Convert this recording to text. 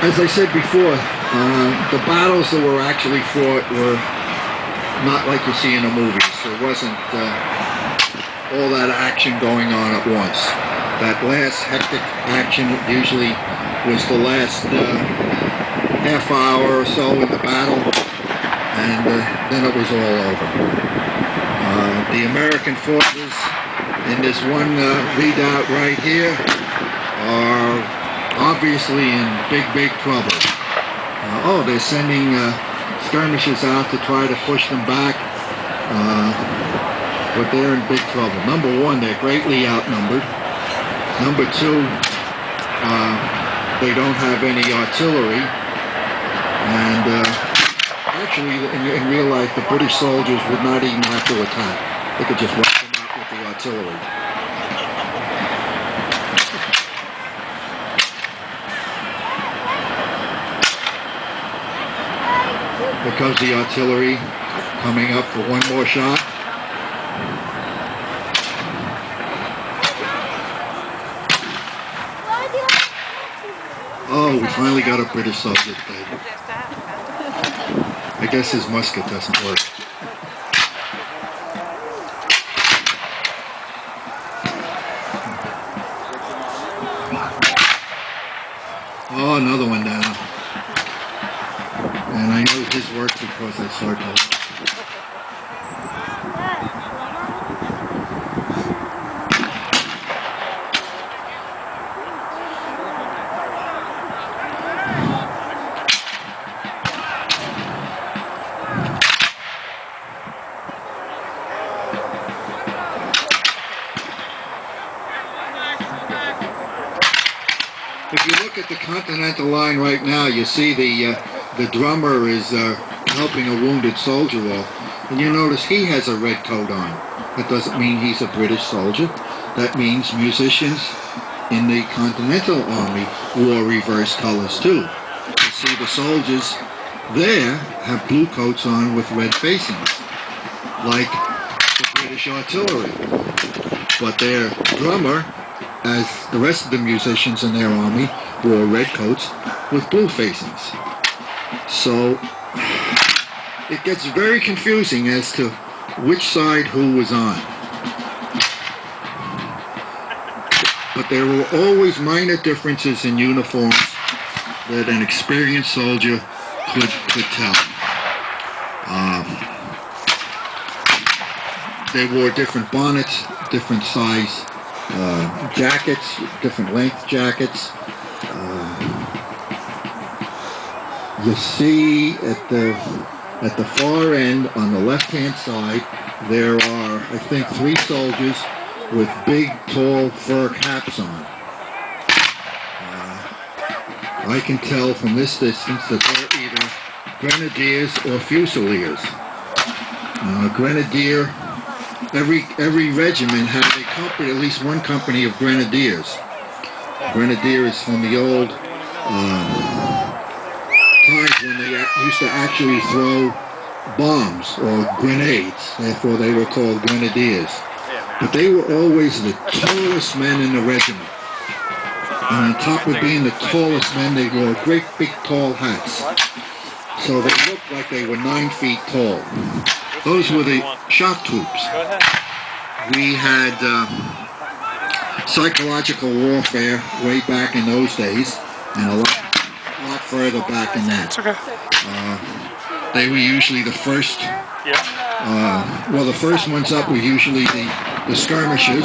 As I said before, the battles that were actually fought were not like you see in the movies. There wasn't all that action going on at once. That last hectic action usually was the last half hour or so in the battle, and then it was all over. The American forces in this one redoubt right here are obviously in big trouble. They're sending skirmishers out to try to push them back, but they're in big trouble. Number one, they're greatly outnumbered. Number two, they don't have any artillery, and actually in real life the British soldiers would not even have to attack. They could just wipe them out with the artillery. Here comes the artillery coming up for one more shot. Oh, we finally got a British soldier dead. I guess his musket doesn't work. Oh, another one down. And I know his work because I saw it. If you look at the Continental line right now, you see the drummer is helping a wounded soldier off. And you notice he has a red coat on. That doesn't mean he's a British soldier. That means musicians in the Continental Army wore reverse colors too. You see the soldiers there have blue coats on with red facings, like the British artillery. But their drummer, as the rest of the musicians in their army, wore red coats with blue facings. So it gets very confusing as to which side who was on. But there were always minor differences in uniforms that an experienced soldier could tell. They wore different bonnets, different size jackets, different length jackets. You see at the far end on the left-hand side, there are, I think, 3 soldiers with big, tall fur caps on. I can tell from this distance that they're either grenadiers or fusiliers. Grenadier. Every regiment had a company, at least one company of grenadiers. Grenadier is from the old times when they used to actually throw bombs or grenades. Therefore, they were called grenadiers. But they were always the tallest men in the regiment. And on top of being the tallest men, they wore great big tall hats. So they looked like they were 9 feet tall. Those were the shock troops. We had psychological warfare way back in those days, and a lot further back than that. They were usually the first. The first ones up were usually the skirmishers.